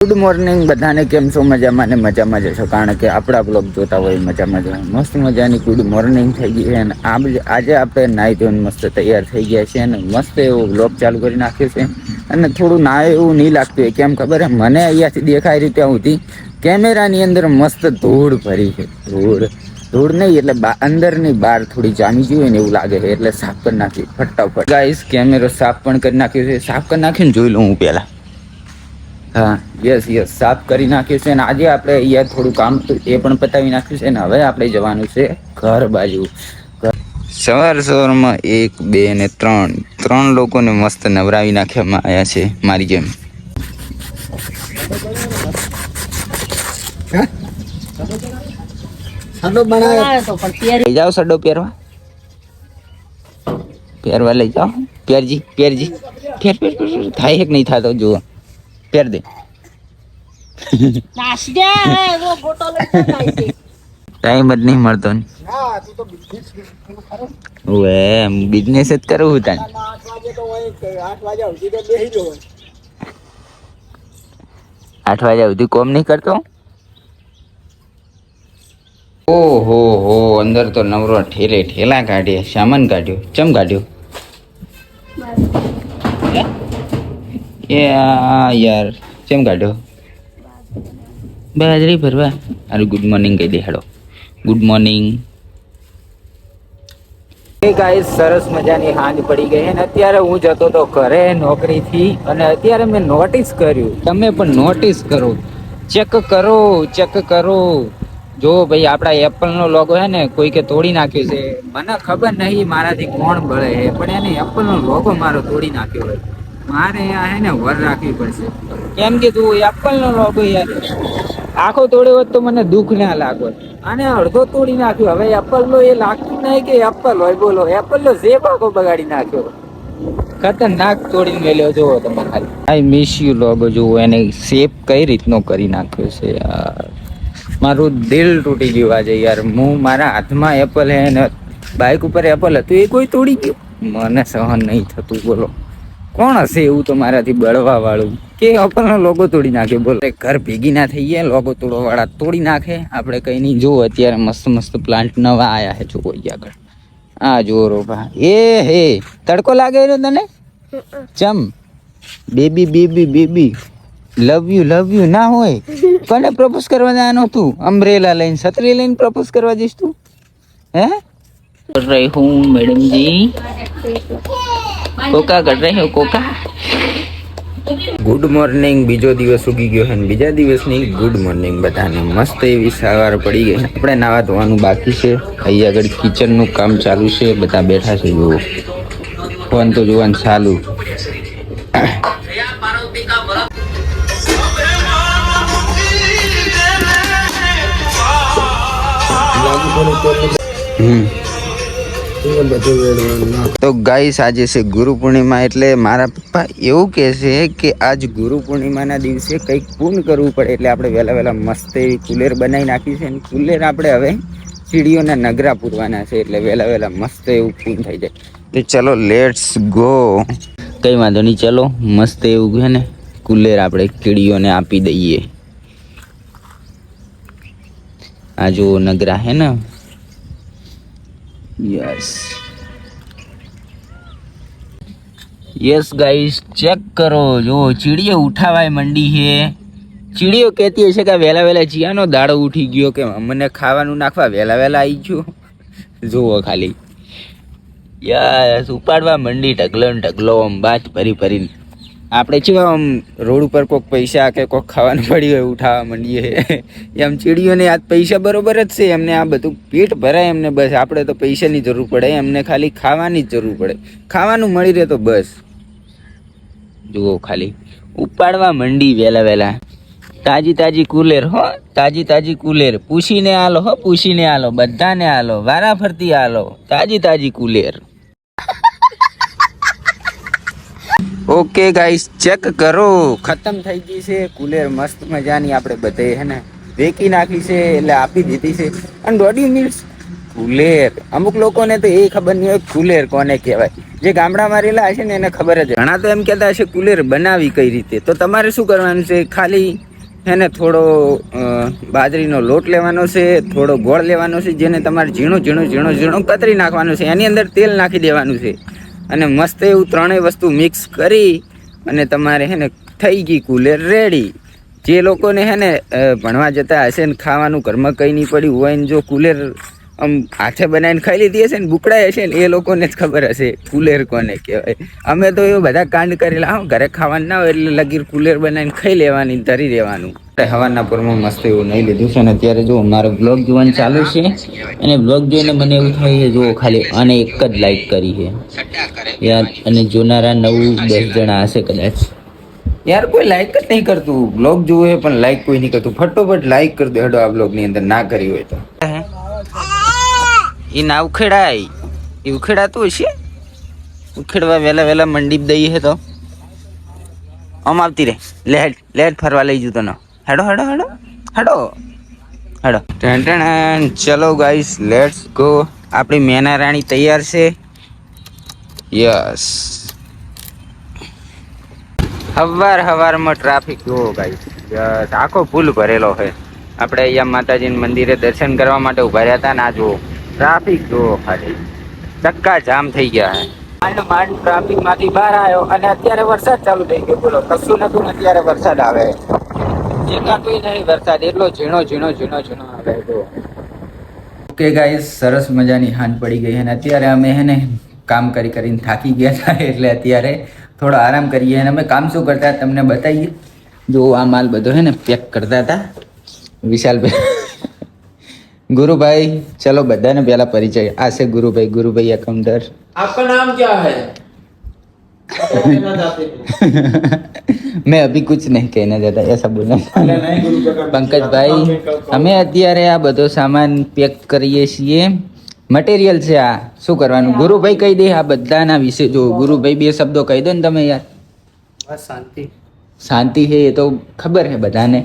Good morning બધાને, કેમ છો? મજામાં ને મજામાં જશો, કારણ કે આપણા બ્લોગ જોતા હોય મજામાં જ. મસ્ત મજાની ગુડ મોર્નિંગ થઈ ગઈ છે અને આજે આપણે નાહી ધોઈને મસ્ત તૈયાર થઈ ગયા છે અને મસ્ત એવો બ્લોગ ચાલુ કરી નાખ્યો છે. અને થોડું નાય એવું નહીં લાગતું હોય, કેમ ખબર હે? મને અહીંયાથી દેખાય રીતે સુધી કેમેરાની અંદર મસ્ત ધૂળ ભરી છે. ધૂળ નહીં એટલે અંદરની બહાર થોડી જામી ગઈ હોય ને એવું લાગે છે, એટલે સાફ કરી નાખી ફટાફટ. ગાઈસ, કેમેરો સાફ પણ કરી નાખ્યો છે. સાફ કરી નાખીને જોઈ લઉં હું પહેલાં. હા, યસ સાફ કરી નાખ્યું છે. અને આજે આપણે અહીંયા થોડું કામ એ પણ પતાવી નાખ્યું છે ને હવે આપણે જવાનું છે ઘર બાજુ. સવારમાં 1 2 ને 3 લોકોને મસ્ત નવરાવી નાખ્યામાં આવ્યા છે મારી જેમ. લઈ જાઓ સડો પહેરવા લઈ જાઓ. પહેરજી ફેર થાય કે નહીં થતો જુઓ. પહેર દે. ટાઈમ જ નહીં મળતો ને. બિઝનેસ જ કરવું તાને. 8 વાગ્યા સુધી કોમ નહીં કરતો. ઓહો હો, અંદર તો નવરો ઠેલા કાઢ્યા, સામાન કાઢ્યો. ચમ કાઢ્યો? યાર ચમ કાઢ્યો? બાજરી ભરવા. અરે ગુડ મોર્નિંગ કહી દે. હેડો, ગુડ મોર્નિંગ. ગાઈસ, સરસ મજાની હાંજ પડી ગઈ અને અત્યારે હું જતો તો ઘરે નોકરીથી અને અત્યારે મેં નોટિસ કર્યું, તમે પણ નોટિસ કરો, ચેક કરો. જો ભાઈ, આપણા એપલનો લોગો હે ને કોઈ કે તોડી નાખ્યો છે. મને ખબર નહીં મારાથી કોણ બળે છે, પણ એને એપલનો લોગો મારો તોડી નાખ્યો હોય. મારે આ હે ને વર રાખવી પડશે, કેમ કે તું એપલનો લોગો યાર આખો તોડ્યો હોત તો મને દુઃખ ના લાગોત. અને અડધો તોડી નાખ્યો. હવે એપલનો એ લાગતું નહીં કે એપલ હોય. બોલો, એપલનો ઝેબ આખો બગાડી નાખ્યો. ખતરનાક તોડીને મેલ્યો. જુઓ તમે ખાલી. આઈ મિસ યુ લોગો જુઓ, એને શેપ કઈ રીતનો કરી નાખ્યો છે યાર. મારું દિલ તૂટી ગયું આજે યાર. હું મારા હાથમાં એપલ હે ને બાઇક ઉપર એપલ હતું, એ કોઈ તોડી ગયું. મને સહન નહીં થતું. બોલો, કોણ હશે એવું તો મારાથી બળવા વાળું કે એપલનો લોગો તોડી નાખે? બોલો, ઘર ભેગી ના થઈ ગયા, લોગો તોડવા વાળા તોડી નાખે. આપણે કઈ નહીં. જુઓ અત્યારે મસ્ત પ્લાન્ટ નવા આયા છે. જુઓ આગળ આ જુઓ રોપા. એ હે તડકો લાગે ને તને? ચમ બેબી લવ યુ ના હોય. કોને પ્રપોઝ કરવા જવાનો તું? અમ્બ્રેલા લઈને, છત્રી લઈને પ્રપોઝ કરવા જઈશ તું? હે कर रही हूँ मैडम जी, कोका कर रही हूँ कोका. Good morning. બીજો દિવસ ઉગી ગયો છે ને બીજા દિવસની ગુડ મોર્નિંગ બધાને. મસ્ત એવી સવાર પડી ગઈ. આપણે નાવા ધોવાનું બાકી છે. અહીં આગળ કિચનનું કામ ચાલુ છે. બધા બેઠા છે. જુઓ, ફોન તો જોવાનું ચાલુ. તો ગાઈસ, આજે છે ગુરુ પૂર્ણિમા. એટલે મારા પપ્પા એવું કહે છે કે આજ ગુરુ પૂર્ણિમાના દિવસે કંઈક પૂર્ણ કરવું પડે. એટલે આપણે વહેલા મસ્ત એવી કુલેર બનાવી નાખી છે. અને કુલેર આપણે હવે સીડીઓના નગરા પૂરવાના છે. એટલે વહેલા મસ્ત એવું પૂર્ણ થઈ જાય. તો ચલો, લેટ્સ ગો. કંઈ વાંધો નહીં, ચલો. મસ્ત એવું છે ને કુલેર આપણે કીડીઓને આપી દઈએ. આ જો નગરા હે ને. यस गाइस, चेक करो. जो चीड़ियो उठावाय मंडी है. ચીડીઓ કહેતી હશે કે વહેલા ચિયાનો દાડો ઉઠી ગયો કે મને ખાવાનું નાખવા વહેલા આવી ગયો. જુઓ ખાલી, યસ, ઉપાડવા મંડી ઢગલો આમ બાજ ભરીને. આપણે શું આમ રોડ ઉપર કોઈક પૈસા કે કોઈક ખાવાનું પડ્યું હોય ઉઠાવવા માંડીએ. એમ ચીડીઓને આ પૈસા બરોબર જ છે. એમને આ બધું પેટ ભરાય એમને. બસ આપણે તો પૈસાની જરૂર પડે, એમને ખાલી ખાવાની જ જરૂર પડે. ખાવાનું મળી રહે તો બસ. જુઓ ખાલી, ઉપાડવા મંડી વહેલા. તાજી કુલેર હો, તાજી કુલેર. પૂછીને આલો, બધાને આલો, વારા ફરતી આલો. તાજી કુલેર. ઓકે ગાઈસ, ચેક કરો. ખતમ થઈ ગઈ છે કુલેર મસ્ત મજાની. આપણે બધે હે ને વેકી નાખી છે, એટલે આપી દીધી છે. અને 1.5 મિનિટ કુલેર. અમુક લોકોને તો એ ખબર નહીં હોય કુલેર કોને કહેવાય. જે ગામડામાં રહેલા હશે ને એને ખબર જ. ઘણા તો એમ કહેતા હશે કુલેર બનાવી કઈ રીતે. તો તમારે શું કરવાનું છે? ખાલી એને થોડો બાજરીનો લોટ લેવાનો છે, થોડો ગોળ લેવાનો છે, જેને તમારે ઝીણું ઝીણું ઝીણું ઝીણું કતરી નાખવાનું છે. એની અંદર તેલ નાખી દેવાનું છે અને મસ્ત એવું ત્રણેય વસ્તુ મિક્સ કરી અને તમારે હે ને થઈ ગઈ કુલેર રેડી. જે લોકોને હે ને ભણવા જતા હશે ને ખાવાનું ઘરમાં કંઈ નહીં પડ્યું હોય ને જો કુલેર આમ હાથે બનાવીને ખાઈ લીધી હશે ને બુકડાઈ હશે ને એ લોકોને જ ખબર હશે કુલેર કોને કહેવાય. અમે તો એવું બધા કાંડ કરેલા, હા ઘરે ખાવાનું ના હોય એટલે લગીર કુલેર બનાવીને ખાઈ લેવાની, ધરી રહેવાનું. હવાના પૂરમાં મસ્ત એવું નહીં લીધું છે ને અત્યારે જો મારો બ્લોગ જોવાનું ચાલુ છે અને બ્લોગ જોઈને મને એવું થાય છે જો ખાલી અને એક જ લાઈક કરી છે યાર, અને જોનારા 9-10 જણા હશે કદાચ. યાર કોઈ લાઈક જ નહીં કરતું, બ્લોગ જોવે પણ લાઈક કોઈ નહીં કરતું. ફટોફટ લાઈક કરી દે હડો આ બ્લોગ ની અંદર, ના કરી હોય તો. એ ના ઉખેડાય, એ ઉખેડાતું હશે, ઉખેડવા વહેલા વહેલા મંડી દઈએ છે તો આમ આવતી રે. લેટ ફરવા લઈ જતો ને. હેડો હેડો હેડો હેડો હેડો. ચલો ગાઈસ લેટ્સ ગો. આપણી મેના રાણી તૈયાર છે. યસ. હવારમાં ટ્રાફિક જુઓ ગાઈસ, યસ આખો ફૂલ ભરેલો છે. આપણે અહીંયા માતાજીના મંદિરે દર્શન કરવા માટે ઉભા રહ્યા હતા ને આ જુઓ ટ્રાફિક જુઓ, ખાલી ચક્કા જામ થઈ ગયા છે. માંડ ટ્રાફિક માંથી બહાર આવ્યો અને અત્યારે વરસાદ ચાલુ થઈ ગયો. બોલો કશું નતું ને અત્યારે વરસાદ આવે. દેખાતું નહીં વરસાદ, એટલો ઝીણો ઝીણો ઝીણો ઝીણો આવે. ઓકે ગાઈસ, સરસ મજાની હાંજ પડી ગઈ અને અત્યારે અમે હે ને કામ કરીને થાકી ગયા હતા એટલે અત્યારે થોડો આરામ કરીએ. અને અમે કામ શું કરતા તમને બતાવીએ. જો આ માલ બધો હે ને પેક કરતા હતા વિશાલભાઈ, गुरुभाई. चलो बधाने पहला परिचय. आ से गुरुभाई अकाउंटर. आपका नाम क्या है? मैं अभी कुछ नहीं कहना चाहता, ऐसा बोलना. पंकज भाई, અમે અત્યારે આ બધો સામાન પેક કરીએ છીએ. મટીરિયલ છે આ, શું કરવાનું ગુરુભાઈ કહી દે આ બધાના વિશે. જો ગુરુભાઈ 2 શબ્દો કહી દો ને તમે યાર. બસ શાંતિ છે એ તો ખબર છે બધાને,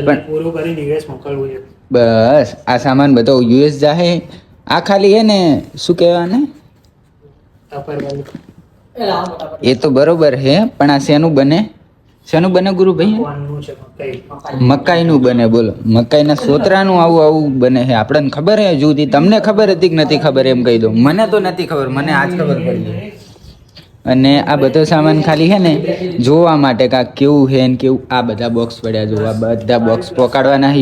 પણ પૂરું કરી યુએસ મોકલવું છે. બસ આ સામાન બધો યુએસ જાહે. આ ખાલી હે ને શું કહેવાને, એ તો બરોબર હે પણ આ શેનું બને ગુરુભાઈ? મકાઈનું બને. બોલો મકાઈના સોતરાનું આવું બને છે. આપણને ખબર હે જુદી, તમને ખબર હતી કે નથી ખબર એમ કહી દો. મને તો નથી ખબર, મને આજ ખબર પડી. અને આ બધો સામાન ખાલી છે ને જોવા માટે કાંક કેવું છે ને કેવું. આ બધા બોક્સ પડ્યા, જો આ બધા બોક્સ પકડવાના છે.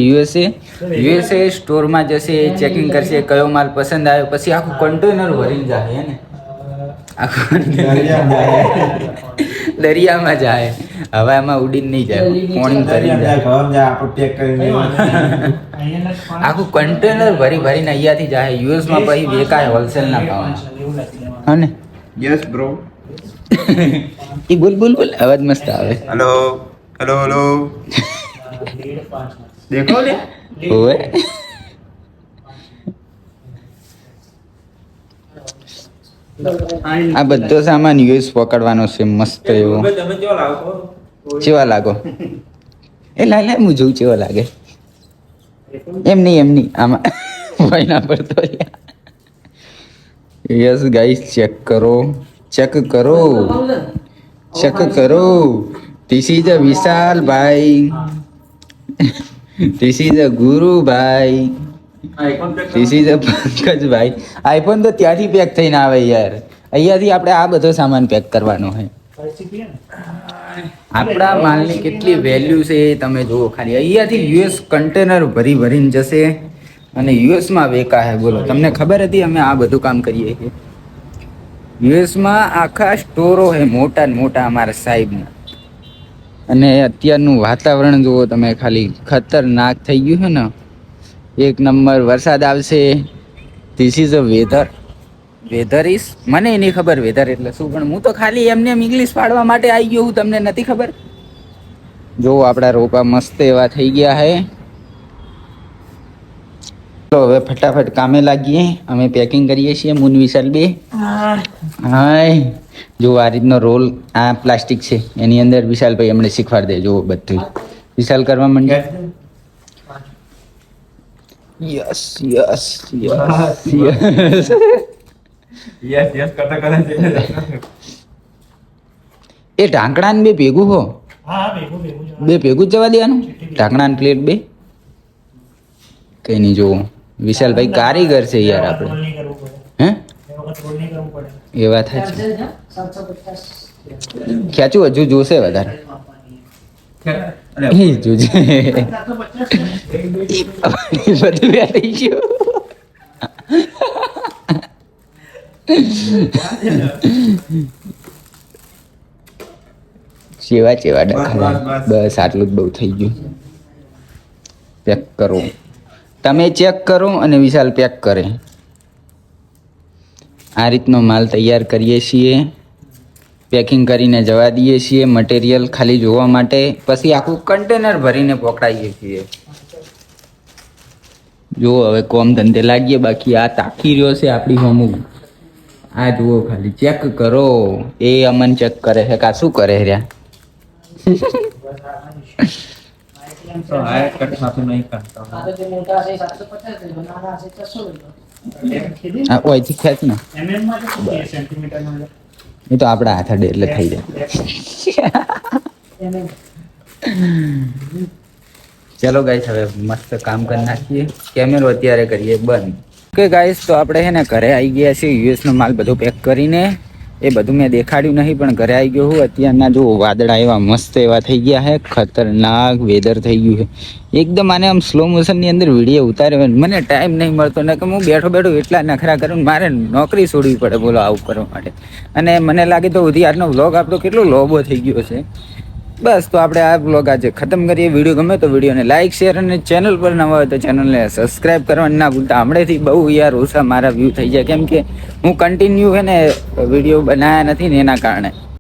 યુએસએ સ્ટોરમાં જશે, ચેકિંગ કરશે, કયો માલ પસંદ આવ્યો, પછી આખું કન્ટેનર ભરીને જાય હે ને, આખું દરિયામાં જાય, હવામાં ઉડીને નહીં જાય, પોણી કરીને આખું કન્ટેનર ભરીને અહીંયાથી જાય યુએસમાં, પછી વેકાય હોલસેલના ભાવમાં. હા ને? Yes bro. એ બોલ અવાજ મસ્ત આવે. Hello hello hello. देखो ले. ઓએ આ બધો સામાન યુએસ પકડવાનો છે મસ્ત એવો. તમે કેવો લાગો? ચેવા લાગો? એ લાય હું જોઉં ચેવા લાગે. એમ નહીં આમાં ભાઈ ના પડતો. યસ ગાઈસ, ચેક કરો. This is a વિશાલ ભાઈ, this is a ગુરુભાઈ, this is a Pankaj ભાઈ. આઈફોન તો ત્યાંથી પેક થઈને આવે યાર, અહીંયાથી આપણે આ બધો સામાન પેક કરવાનો છે. આપણા માલની કેટલી વેલ્યુ છે એ તમે જુઓ ખાલી. અહીંયાથી યુએસ કન્ટેનર ભરીને જશે અને યુએસમાં વેકા હે. બોલો તમને ખબર હતી અમે આ બધું કામ કરીએ છીએ? યુએસમાં આખા સ્ટોરો હે મોટા ને મોટા અમારા સાહેબના. અને અત્યારનું વાતાવરણ જુઓ તમે ખાલી, ખતરનાક થઈ ગયું છે ને, એક નંબર. વરસાદ આવશે. This is a weather is, મને નહીં ખબર વેધર એટલે શું, પણ હું તો ખાલી એમને ઇંગ્લિશ પાડવા માટે આવી ગયો હું. તમને નથી ખબર? જો આપણા રોપા મસ્ત એવા થઈ ગયા હે. હવે ફટાફટ કામે લાગીએ. અમે પેકિંગ કરીએ છીએ મુન વિશાલ બે. હાય જો આ રીતનો રોલ, આ પ્લાસ્ટિક છે એની અંદર વિશાલભાઈ અમને શીખવાડી દે. જો બધું વિશાલ કરવા માંડ્યા. યસ यस करता એ ઢાંકણા ને બે ભેગું હો. હા ભેગું ભેગું જ. બે ભેગું જ જવા દેવાનું ઢાંકણા અને પ્લેટ બે કઈ નહીં જોવું વિશાલભાઈ કારીગર છે યાર આપણે રોલ નહીં કરવું પડે. હે એ વખત રોલ નહીં કરવું પડે. એ વાત સાચી ખેંચું હજુ જોશે વધારે એ જોજે બધું બેઠી ગયું ચેવા ચેવા ડખા બસ આટલું જ બહુ થઈ ગયું પેક કરો તમે ચેક કરો અને વિશાલ પેક કરે આ રીતનો માલ તૈયાર કરીએ છીએ પેકિંગ કરીને જવા દઈએ છીએ મટીરિયલ ખાલી જોવા માટે પછી આખું કન્ટેનર ભરીને પકડાઈએ છીએ જો હવે કોમ ધંધે લાગીએ બાકી આ તાકી રહ્યો છે આપણી હોમું આ જુઓ ખાલી ચેક કરો એ અમન ચેક કરે છે કા શું કરે રહ્યા તો આ કટ સાથે નહીં કરતા આ ઓયથી ખેંચ ને MM માં તો શું છે? સેન્ટીમીટરમાં છે? એ તો આપણા હાથ અડે એટલે થઈ જાય MM. ચલો ગાઈસ હવે મસ્ત કામ કરી નાખીએ કેમેરો અત્યારે કરીએ બંધ ઓકે ગાઈસ તો આપણે છે ને ઘરે આવી ગયા છીએ યુએસનો માલ બધો પેક કરીને એ બધું મેં દેખાડ્યું નહીં પણ ઘરે આવી ગયો હું અત્યારના જો વાદળા એવા મસ્ત એવા થઈ ગયા છે ખતરનાક વેધર થઈ ગયું છે એકદમ આને આમ સ્લો મોશનની અંદર વિડીયો ઉતાર્યો મને ટાઈમ નહીં મળતો ને કે હું બેઠો બેઠો એટલા નખરા કરું મારે નોકરી છોડવી પડે બોલો આવું કરવા માટે અને મને લાગે તો સુધી આજનો વ્લોગ આપણો કેટલો લોબો થઈ ગયો છે બસ તો આપણે આ બ્લોગ આજે ખતમ કરીએ વિડીયો ગમે તો વિડીયોને લાઇક શેર અને ચેનલ પર નવા હોય તો ચેનલને સબસ્ક્રાઇબ કરવાનું ના ભૂલતા હમણાંથી બહુ યાર ઓછા મારા વ્યૂ થઈ જાય કેમ કે હું કન્ટિન્યુ છે ને વિડીયો બનાવ્યા નથી ને એના કારણે